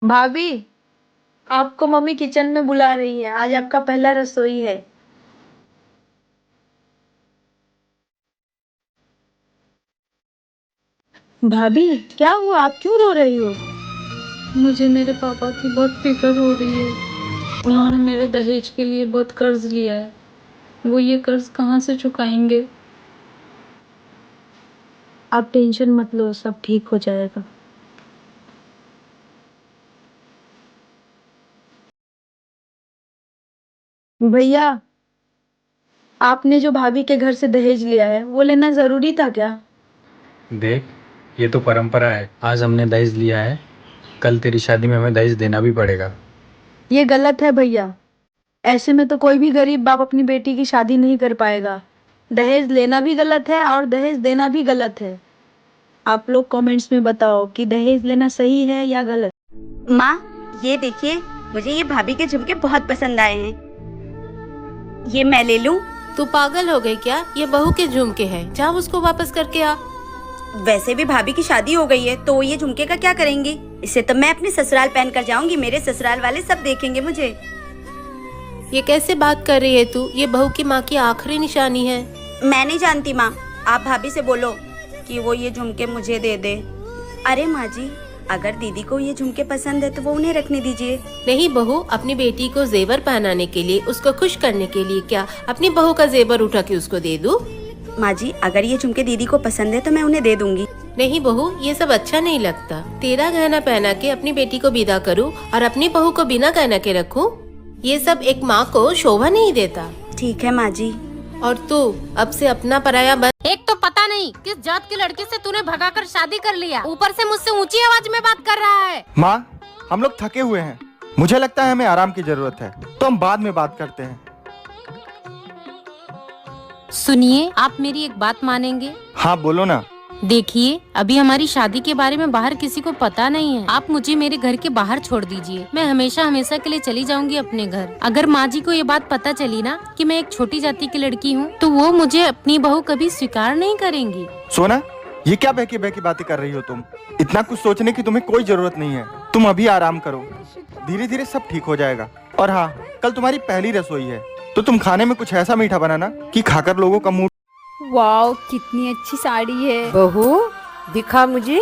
भाभी, आपको mummy kitchen में बुला रही है। आज आपका पहला रसोई है। भाभी, क्या हुआ? आप क्यों रो रही हो? मुझे मेरे पापा की बहुत फिक्र हो रही है। उन्होंने मेरे दहेज के लिए बहुत कर्ज लिया है। वो ये कर्ज कहाँ से चुकाएंगे? आप टेंशन मत लो, सब ठीक हो जाएगा। भैया, आपने जो भाभी के घर से दहेज लिया है, वो लेना जरूरी था क्या? देख, ये तो परंपरा है। आज हमने दहेज लिया है, कल तेरी शादी में हमें दहेज देना भी पड़ेगा। ये गलत है भैया। ऐसे में तो कोई भी गरीब बाप अपनी बेटी की शादी नहीं कर पाएगा। दहेज लेना भी गलत है और दहेज देना भी गलत है। आप लोग कमेंट्स में बताओ कि दहेज लेना सही है या गलत। माँ, ये देखिए, मुझे ये भाभी के झुमके बहुत पसंद आए हैं। ये मैं ले लूं? तू पागल हो गई क्या? ये बहू के झुमके हैं, जा उसको वापस करके आ। वैसे भी भाभी की शादी हो गई है तो ये झुमके का क्या करेंगी? इसे तो मैं अपने ससुराल पहन कर जाऊंगी। मेरे ससुराल वाले सब देखेंगे मुझे। ये कैसे बात कर रही है तू? ये बहू की माँ की आखिरी निशानी है। मैं नहीं जानती माँ, आप भाभी से बोलो कि वो ये झुमके मुझे दे दे। अरे माँ जी, अगर दीदी को ये झुमके पसंद है तो वो उन्हें रखने दीजिए। नहीं बहू, अपनी बेटी को जेवर पहनाने के लिए, उसको खुश करने के लिए क्या अपनी बहू का जेवर उठा के उसको दे दूं? माँ जी, अगर ये झुमके दीदी को पसंद है तो मैं उन्हें दे दूंगी। नहीं बहू, ये सब अच्छा नहीं लगता। तेरा गहना पहना के अपनी बेटी को विदा करूँ और अपनी बहू को बिना गहना के रखूं? ये सब एक माँ को शोभा नहीं देता। ठीक है माँ जी। और तू अब से अपना पराया बन। एक तो पता नहीं किस जात के लड़के से तूने भगाकर शादी कर लिया, ऊपर से मुझसे ऊंची आवाज में बात कर रहा है। माँ, हम लोग थके हुए हैं। मुझे लगता है हमें आराम की जरूरत है, तो हम बाद में बात करते हैं। सुनिए, आप मेरी एक बात मानेंगे? हाँ, बोलो ना। देखिए, अभी हमारी शादी के बारे में बाहर किसी को पता नहीं है। आप मुझे मेरे घर के बाहर छोड़ दीजिए। मैं हमेशा हमेशा के लिए चली जाऊंगी अपने घर। अगर माँ जी को ये बात पता चली ना कि मैं एक छोटी जाति की लड़की हूँ, तो वो मुझे अपनी बहू कभी स्वीकार नहीं करेंगी। सोना, ये क्या बहकी बहकी बातें कर रही हो तुम? इतना कुछ सोचने की तुम्हें कोई जरूरत नहीं है। तुम अभी आराम करो, धीरे धीरे सब ठीक हो जाएगा। और हाँ, कल तुम्हारी पहली रसोई है, तो तुम खाने में कुछ ऐसा मीठा बनाना कि खाकर लोगों का मुंह। वाह, कितनी अच्छी साड़ी है। बहू, दिखा मुझे।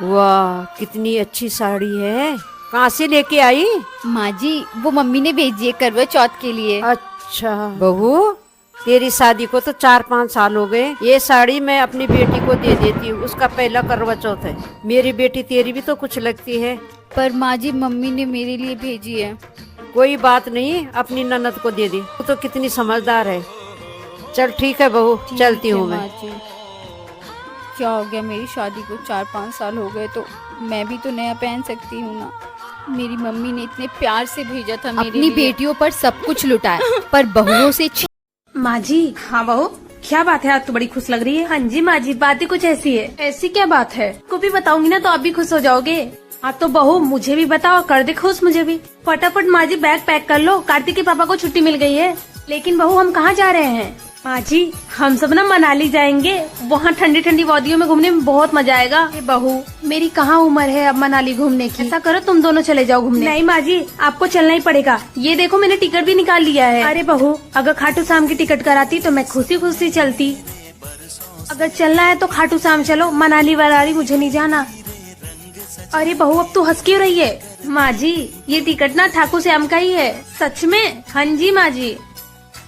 वाह, कितनी अच्छी साड़ी है। कहाँ से लेके आई? माँ जी, वो मम्मी ने भेजी है करवा चौथ के लिए। अच्छा बहू, तेरी शादी को तो 4-5 साल हो गए। ये साड़ी मैं अपनी बेटी को दे देती हूँ, उसका पहला करवा चौथ है। मेरी बेटी तेरी भी तो कुछ लगती है। पर माँ जी, मम्मी ने मेरे लिए भेजी है। कोई बात नहीं, अपनी ननद को दे दे, वो तो कितनी समझदार है। चल ठीक है बहू, चलती हूँ मैं। माँ जी, क्या हो गया? मेरी शादी को 4-5 साल हो गए, तो मैं भी तो नया पहन सकती हूँ ना। मेरी मम्मी ने इतने प्यार से भेजा था मेरे अपनी लिए। बेटियों पर सब कुछ लुटाया, पर बहुओं से माँ जी। हाँ बहू, क्या बात है? आज तो बड़ी खुश लग रही है। हाँ जी माँ जी, बातें कुछ ऐसी है। ऐसी क्या बात है? को भी बताऊंगी ना तो आप भी खुश हो जाओगे। हाँ तो बहू, मुझे भी बताओ, कर दे खुश मुझे भी। फटाफट माँ जी बैग पैक कर लो, कार्तिक के पापा को छुट्टी मिल गई है। लेकिन बहू, हम कहाँ जा रहे हैं? माँ जी, हम सब ना मनाली जाएंगे। वहाँ ठंडी ठंडी वादियों में घूमने में बहुत मजा आएगा। बहू, मेरी कहाँ उम्र है अब मनाली घूमने की। ऐसा करो, तुम दोनों चले जाओ घूमने। नहीं माँ जी, आपको चलना ही पड़ेगा। ये देखो, मैंने टिकट भी निकाल लिया है। अरे बहू, अगर खाटू श्याम की टिकट कराती तो मैं खुशी खुशी चलती। अगर चलना है तो खाटू श्याम चलो, मनाली वनाली मुझे नहीं जाना। अरे बहू, अब तू हंस क्यों रही है? माँ जी, ये टिकट ना ठाकुर श्याम का ही है। सच में? हाँ जी माँ जी,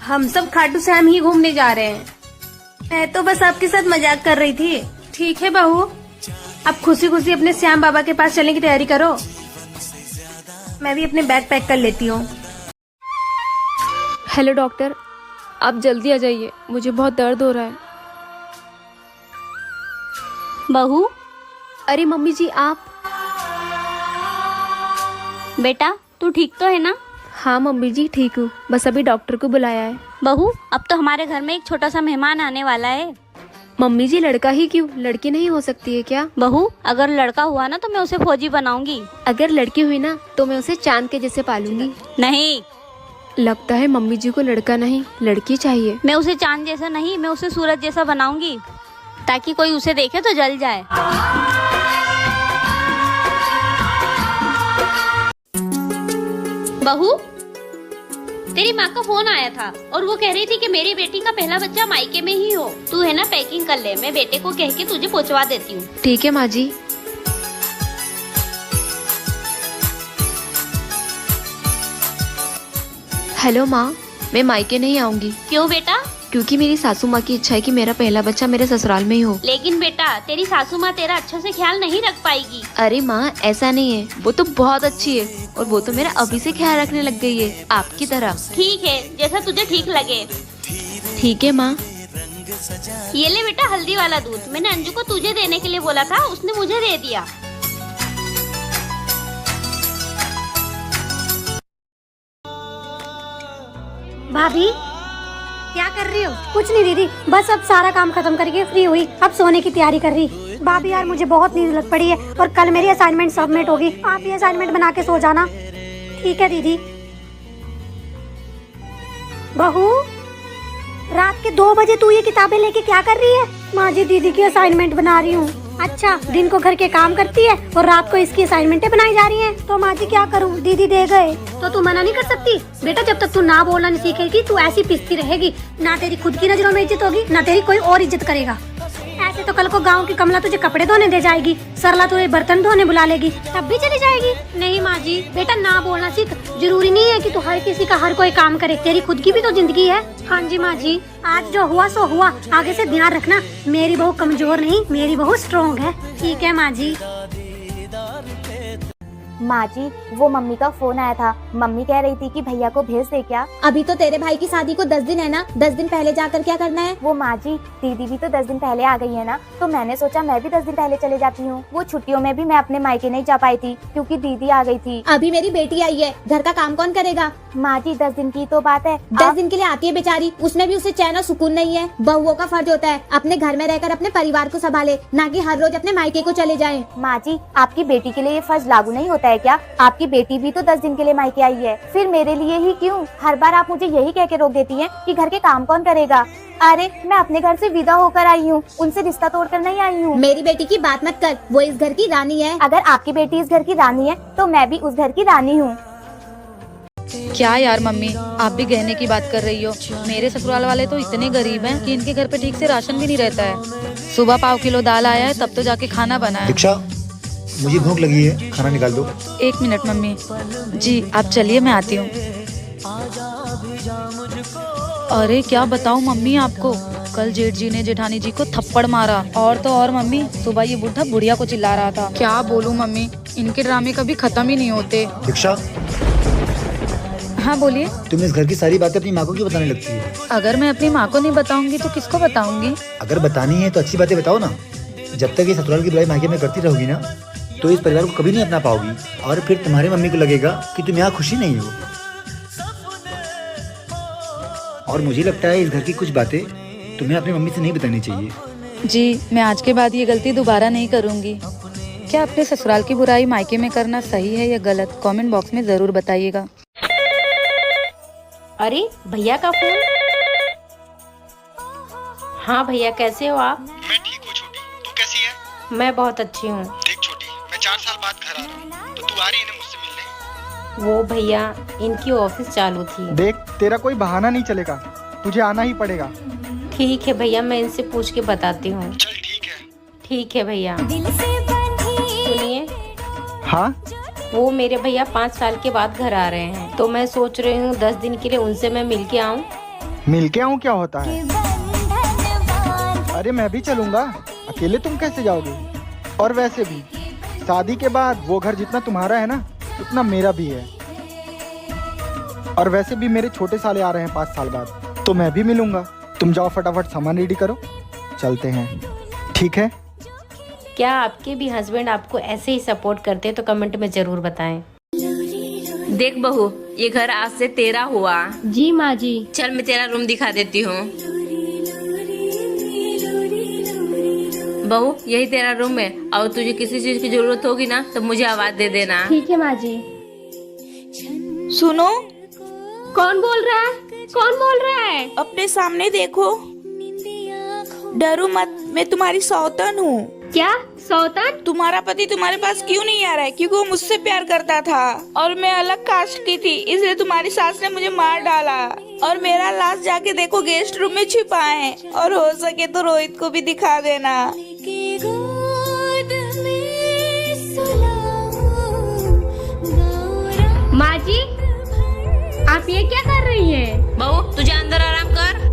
हम सब खाटू श्याम ही घूमने जा रहे हैं। मैं तो बस आपके साथ मजाक कर रही थी। ठीक है बहू, अब खुशी खुशी अपने श्याम बाबा के पास चलने की तैयारी करो। मैं भी अपने बैग पैक कर लेती हूँ। हेलो डॉक्टर, आप जल्दी आ जाइए, मुझे बहुत दर्द हो रहा है। बहू। अरे मम्मी जी, आप? बेटा, तू ठीक तो है ना? हाँ मम्मी जी, ठीक हूँ, बस अभी डॉक्टर को बुलाया है। बहू, अब तो हमारे घर में एक छोटा सा मेहमान आने वाला है। मम्मी जी, लड़का ही क्यों, लड़की नहीं हो सकती है क्या? बहू, अगर लड़का हुआ ना तो मैं उसे फौजी बनाऊंगी। अगर लड़की हुई ना तो मैं उसे चांद के जैसे पालूंगी। नहीं, लगता है मम्मी जी को लड़का नहीं लड़की चाहिए। मैं उसे चांद जैसा नहीं, मैं उसे सूरज जैसा बनाऊंगी, ताकि कोई उसे देखे तो जल जाए। बहू, तेरी माँ का फोन आया था और वो कह रही थी कि मेरी बेटी का पहला बच्चा मायके में ही हो। तू है ना पैकिंग कर ले, मैं बेटे को कह के तुझे पहुँचवा देती हूँ। ठीक है माँ जी। हेलो माँ, मैं मायके नहीं आऊंगी क्यों बेटा? क्योंकि मेरी सासू माँ की इच्छा है कि मेरा पहला बच्चा मेरे ससुराल में ही हो। लेकिन बेटा, तेरी सासू माँ तेरा अच्छे से ख्याल नहीं रख पाएगी। अरे माँ, ऐसा नहीं है, वो तो बहुत अच्छी है और वो तो मेरा अभी से ख्याल रखने लग गई है, आपकी तरह। ठीक है, जैसा तुझे ठीक लगे। ठीक है माँ। ये ले बेटा हल्दी वाला दूध, मैंने अंजू को तुझे देने के लिए बोला था, उसने मुझे दे दिया। भाभी क्या कर रही हो? कुछ नहीं दीदी, बस अब सारा काम खत्म करके फ्री हुई, अब सोने की तैयारी कर रही। भाभी यार मुझे बहुत नींद लग पड़ी है और कल मेरी असाइनमेंट सबमिट होगी, आप ये असाइनमेंट बना के सो जाना। ठीक है दीदी। बहू, रात के 2 बजे तू ये किताबें लेके क्या कर रही है? माँ जी, दीदी की असाइनमेंट बना रही हूँ। अच्छा, दिन को घर के काम करती है और रात को इसकी असाइनमेंटें बनाई जा रही हैं। तो माँ जी क्या करूँ, दीदी दे गए तो तू मना नहीं कर सकती। बेटा, जब तक तू ना बोलना नहीं सीखेगी तू ऐसी पिसती रहेगी, ना तेरी खुद की नजरों में इज्जत होगी ना तेरी कोई और इज्जत करेगा। ऐसे तो कल को गांव की कमला तुझे कपड़े धोने दे जाएगी, सरला तुझे बर्तन धोने बुला लेगी, तब भी चली जाएगी। नहीं माँ जी, बेटा ना बोलना सीख। जरूरी नहीं है कि तू हर किसी का हर कोई काम करे, तेरी खुद की भी तो जिंदगी है। हाँ जी माँ जी, आज जो हुआ सो हुआ, आगे से ध्यान रखना। मेरी बहू कमजोर नहीं, मेरी बहू स्ट्रॉन्ग है। ठीक है माँ जी। माँ जी, वो मम्मी का फोन आया था, मम्मी कह रही थी कि भैया को भेज दे क्या। अभी तो तेरे भाई की शादी को 10 दिन है ना, 10 दिन पहले जाकर क्या करना है? वो माँ जी, दीदी भी तो 10 दिन पहले आ गई है ना, तो मैंने सोचा मैं भी 10 दिन पहले चले जाती हूँ। वो छुट्टियों में भी मैं अपने मायके नहीं जा पाई थी क्योंकि दीदी आ गई थी। अभी मेरी बेटी आई है, घर का काम कौन करेगा? माँ जी, 10 दिन की तो बात है। 10 दिन के लिए आती है बेचारी, उसमें भी उसे चैन और सुकून नहीं है। बहुओं का फर्ज होता है अपने घर में रहकर अपने परिवार को संभाले, ना कि हर रोज अपने मायके को चले जाए। माँ जी, आपकी बेटी के लिए ये फर्ज लागू नहीं होता है क्या? आपकी बेटी भी तो 10 दिन के लिए मायके आई है, फिर मेरे लिए ही क्यों? हर बार आप मुझे यही कह के रोक देती हैं कि घर के काम कौन करेगा। अरे मैं अपने घर से विदा होकर आई हूँ, उनसे रिश्ता तोड़कर नहीं आई हूँ। मेरी बेटी की बात मत कर, वो इस घर की रानी है। अगर आपकी बेटी इस घर की रानी है तो मैं भी उस घर की रानी हूँ। क्या यार मम्मी, आप भी गहने की बात कर रही हो? मेरे ससुराल वाले तो इतने गरीब हैं कि इनके घर पे ठीक से राशन भी नहीं रहता है। सुबह पाव किलो दाल आया है तब तो जाके खाना बना है। दीक्षा, मुझे भूख लगी है, खाना निकाल दो। 1 मिनट मम्मी जी, आप चलिए मैं आती हूँ। अरे क्या बताऊँ मम्मी आपको, कल जेठ जी ने जेठानी जी को थप्पड़ मारा, और तो और मम्मी सुबह ये बुढ़ा बुढ़िया को चिल्ला रहा था। क्या बोलूँ मम्मी, इनके ड्रामे कभी खत्म ही नहीं होते। दीक्षा, हाँ बोलिए। तुम इस घर की सारी बातें अपनी माँ को क्यों बताने लगती हो? अगर मैं अपनी माँ को नहीं बताऊंगी तो किसको बताऊंगी? अगर बतानी है तो अच्छी बातें बताओ ना। जब तक ये ससुराल की बुराई मायके में करती रहोगी ना, तो इस परिवार को कभी नहीं अपना पाओगी, और फिर तुम्हारी मम्मी को लगेगा कि तुम यहाँ खुशी नहीं हो। और मुझे लगता है इस घर की कुछ बातें तुम्हें अपनी मम्मी से नहीं बतानी चाहिए। जी, मैं आज के बाद ये गलती दोबारा नहीं करूंगी। क्या अपने ससुराल की बुराई मायके में करना सही है या गलत, कमेंट बॉक्स में जरूर बताइएगा। अरे भैया का फोन। हाँ भैया, कैसे हो आप? मैं ठीक हूँ छोटी, तू कैसी है? मैं बहुत अच्छी हूँ। देख छोटी, मैं 4 साल बाद घर आ रहा हूँ, तो तू आ रही है ना मुझसे मिलने? वो भैया, इनकी ऑफिस चालू थी। देख, तेरा कोई बहाना नहीं चलेगा, तुझे आना ही पड़ेगा। ठीक है भैया, मैं इनसे पूछ के बताती हूँ। चल ठीक है। ठीक है भैया। सुनिए, हाँ? वो मेरे भैया 5 साल के बाद घर आ रहे हैं, तो मैं सोच रही हूँ 10 दिन के लिए उनसे मैं मिल के आऊँ। मिल के आऊँ क्या होता है? अरे मैं भी चलूंगा, अकेले तुम कैसे जाओगे? और वैसे भी शादी के बाद वो घर जितना तुम्हारा है ना, उतना मेरा भी है। और वैसे भी मेरे छोटे साले आ रहे हैं 5 साल बाद, तो मैं भी मिलूंगा। तुम जाओ फटाफट सामान रेडी करो, चलते हैं। ठीक है? क्या आपके भी हस्बैंड आपको ऐसे ही सपोर्ट करते हैं तो कमेंट में जरूर बताएं। देख बहू, ये घर आज से तेरा हुआ। जी माँ जी। चल मैं तेरा रूम दिखा देती हूँ। बहू, यही तेरा रूम है, और तुझे किसी चीज की जरूरत होगी ना तो मुझे आवाज दे देना। ठीक है माँ जी। सुनो, कौन बोल रहा है? कौन बोल रहा है? अपने सामने देखो। डरो मत, मैं तुम्हारी सौतन हूँ। क्या सौतन, तुम्हारा पति तुम्हारे पास क्यों नहीं आ रहा है? क्योंकि वो मुझसे प्यार करता था और मैं अलग कास्ट की थी, इसलिए तुम्हारी सास ने मुझे मार डाला और मेरा लाश जाके देखो गेस्ट रूम में छिपा है, और हो सके तो रोहित को भी दिखा देना। माँ जी आप ये क्या कर रही हैं? बहू तुझे अंदर आराम कर।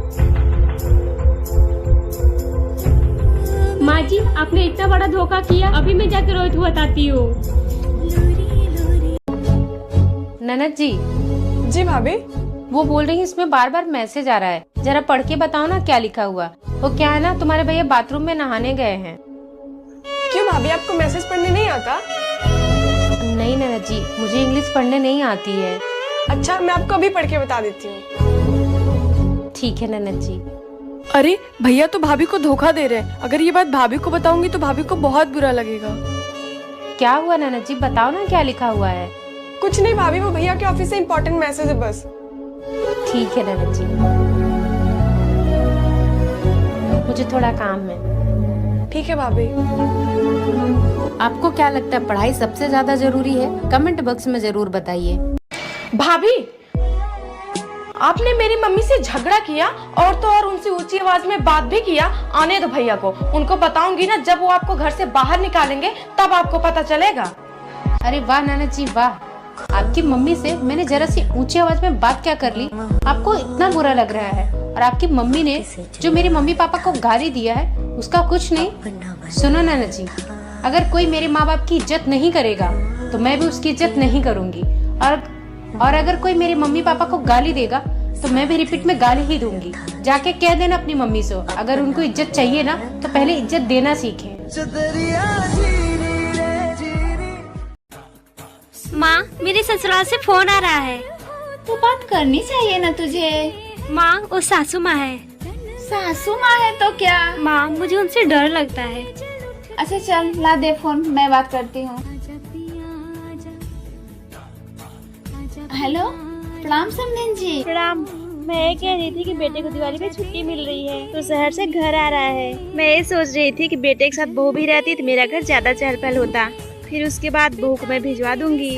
माँ जी आपने इतना बड़ा धोखा किया, अभी मैं जाकर रोहित को बताती हूँ। ननद जी। जी भाभी। वो बोल रही है इसमें बार बार मैसेज आ रहा है, जरा पढ़ के बताओ ना क्या लिखा हुआ। वो क्या है ना, तुम्हारे भैया बाथरूम में नहाने गए हैं। क्यों भाभी आपको मैसेज पढ़ने नहीं आता? नहीं ननद जी, मुझे इंग्लिश पढ़ने नहीं आती है। अच्छा मैं आपको अभी पढ़ के बता देती हूँ। ठीक है ननद जी। अरे भैया तो भाभी को धोखा दे रहे हैं, अगर ये बात भाभी को बताऊंगी तो भाभी को बहुत बुरा लगेगा। क्या हुआ ननद जी, बताओ ना क्या लिखा हुआ है। कुछ नहीं भाभी, वो भैया के ऑफिस से इम्पोर्टेंट मैसेज है बस। ठीक है ननद जी, मुझे थोड़ा काम है। ठीक है भाभी। आपको क्या लगता है पढ़ाई सबसे ज्यादा जरूरी है? कमेंट बॉक्स में जरूर बताइए। भाभी आपने मेरी मम्मी से झगड़ा किया और तो और उनसे ऊंची आवाज में बात भी किया। आने दो भैया को, उनको बताऊंगी ना, जब वो आपको घर से बाहर निकालेंगे तब आपको पता चलेगा। अरे वाह ननद जी वाह, आपकी मम्मी से मैंने जरा सी ऊंची आवाज में बात क्या कर ली, आपको इतना बुरा लग रहा है। और आपकी मम्मी ने जो मेरे मम्मी पापा को गाली दिया है उसका कुछ नहीं। सुनो ननद जी, अगर कोई मेरे माँ बाप की इज्जत नहीं करेगा तो मैं भी उसकी इज्जत नहीं करूंगी, और अगर कोई मेरे मम्मी पापा को गाली देगा तो मैं भी रिपीट में गाली ही दूंगी। जाके कह देना अपनी मम्मी से, अगर उनको इज्जत चाहिए ना तो पहले इज्जत देना सीखें। माँ मेरे ससुराल से फोन आ रहा है। तो बात करनी चाहिए ना तुझे। माँ वो सासू माँ है। सासू माँ है तो क्या? माँ मुझे उनसे डर लगता है। अच्छा चल ला दे फोन, मैं बात करती हूँ। हेलो, प्रणाम समधन जी। प्रणाम। मैं ये कह रही थी कि बेटे को दिवाली में छुट्टी मिल रही है तो शहर से घर आ रहा है। मैं ये सोच रही थी कि बेटे के साथ बहू भी रहती तो मेरा घर ज्यादा चहल पहल होता, फिर उसके बाद बहू को मैं भिजवा दूंगी।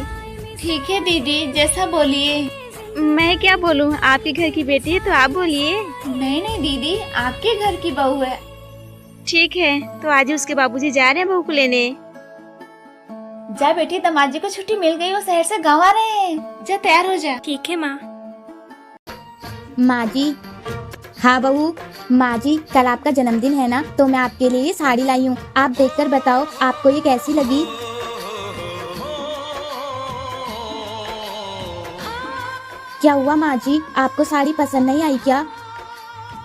ठीक है दीदी, जैसा बोलिए। मैं क्या बोलूँ, आपके घर की बेटी है तो आप बोलिए। नहीं नहीं दीदी, आपके घर की बहू है। ठीक है, तो आज उसके बाबूजी जा रहे हैं बहू को लेने। जा बेटी, दामाद जी को छुट्टी मिल गई, वो शहर से गाँव आ रहे हैं। जा तैयार हो जा। ठीक है माँ। माँ जी। हाँ बहू। माँ जी कल आपका जन्मदिन है ना, तो मैं आपके लिए ये साड़ी लाई हूँ, आप देखकर बताओ आपको ये कैसी लगी। क्या हुआ माँ जी, आपको साड़ी पसंद नहीं आई क्या?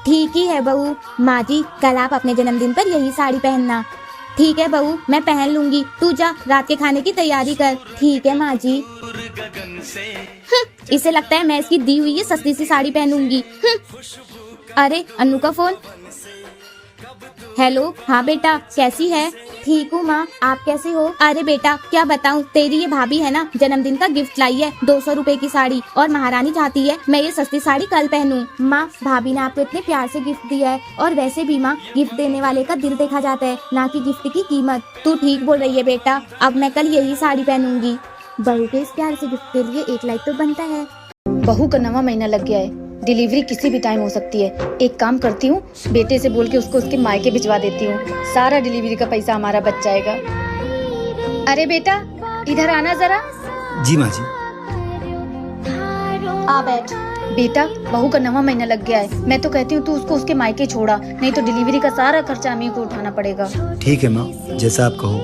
ठीक ही है बहू। माँ जी कल आप अपने जन्मदिन पर यही साड़ी पहनना। ठीक है बहू, मैं पहन लूंगी। तू जा रात के खाने की तैयारी कर। ठीक है माँ जी। इसे लगता है मैं इसकी दी हुई ये सस्ती सी साड़ी पहनूंगी। अरे अन्नू का फोन। हेलो, हाँ बेटा कैसी है? ठीक हूँ माँ, आप कैसे हो? अरे बेटा क्या बताऊँ, तेरी ये भाभी है ना जन्मदिन का गिफ्ट लाई है 200 रुपए की साड़ी, और महारानी चाहती है मैं ये सस्ती साड़ी कल पहनूं। माँ भाभी ने आपको इतने प्यार से गिफ्ट दिया है, और वैसे भी माँ गिफ्ट देने वाले का दिल देखा जाता है, ना कि गिफ्ट की कीमत। तू ठीक बोल रही है बेटा, अब मैं कल यही साड़ी पहनूंगी। बहू के इस प्यार से गिफ्ट के लिए 1 लाइक तो बनता है। बहू का 9वां महीना लग गया है, डिलीवरी किसी भी टाइम हो सकती है। एक काम करती हूँ, बेटे से बोल के उसको उसके मायके भिजवा देती हूँ, सारा डिलीवरी का पैसा हमारा बच जाएगा। अरे बेटा इधर आना जरा। जी माँ जी। आ बैठ। बेटा बहू का 9वां महीना लग गया है, मैं तो कहती हूँ तू उसको उसके मायके छोड़ा, नहीं तो डिलीवरी का सारा खर्चा हमें को उठाना पड़ेगा। ठीक है माँ, जैसा आप कहो।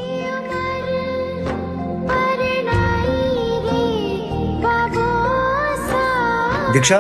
दीक्षा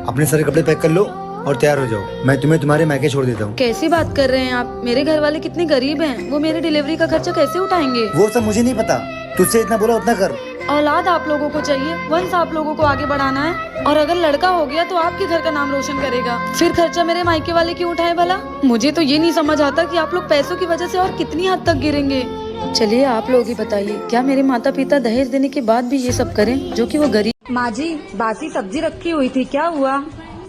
अपने सारे कपड़े पैक कर लो और तैयार हो जाओ, मैं तुम्हें तुम्हारे मायके छोड़ देता हूँ। कैसी बात कर रहे हैं आप, मेरे घर वाले कितने गरीब हैं, वो मेरे डिलीवरी का खर्चा कैसे उठाएंगे? वो सब मुझे नहीं पता, तुझसे इतना बोला उतना कर। औलाद आप लोगों को चाहिए, वंश आप लोगों को आगे बढ़ाना है, और अगर लड़का हो गया तो आपके घर का नाम रोशन करेगा, फिर खर्चा मेरे मायके वाले क्यों उठाए भला? मुझे तो ये नहीं समझ आता कि आप लोग पैसों की वजह से और कितनी हद तक गिरेंगे। चलिए आप लोग ही बताइए, क्या मेरे माता पिता दहेज देने के बाद भी ये सब करें जो कि वो गरीब? माँ जी बासी सब्जी रखी हुई थी, क्या हुआ?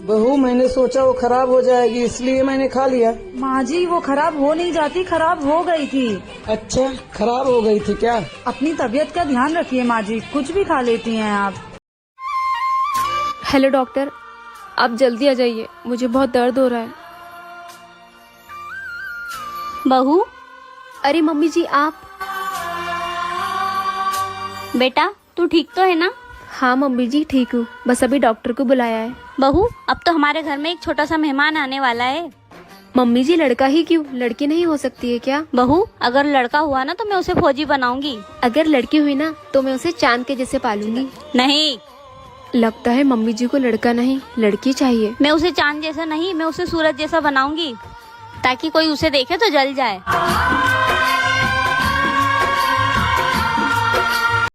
बहू मैंने सोचा वो खराब हो जाएगी इसलिए मैंने खा लिया। माँ जी वो खराब हो नहीं जाती, खराब हो गई थी। अच्छा खराब हो गई थी क्या? अपनी तबीयत का ध्यान रखिए माँ जी, कुछ भी खा लेती हैं आप। हेलो डॉक्टर, आप जल्दी आ जाइए, मुझे बहुत दर्द हो रहा है। बहू, अरे मम्मी जी आप। बेटा तू ठीक तो है ना? हाँ मम्मी जी ठीक हूँ, बस अभी डॉक्टर को बुलाया है। बहू अब तो हमारे घर में एक छोटा सा मेहमान आने वाला है। मम्मी जी लड़का ही क्यों, लड़की नहीं हो सकती है क्या? बहू अगर लड़का हुआ ना तो मैं उसे फौजी बनाऊंगी। अगर लड़की हुई ना तो मैं उसे चांद के जैसे पालूंगी। नहीं, लगता है मम्मी जी को लड़का नहीं लड़की चाहिए। मैं उसे चांद जैसा नहीं, मैं उसे सूरज जैसा बनाऊंगी ताकि कोई उसे देखे तो जल जाए।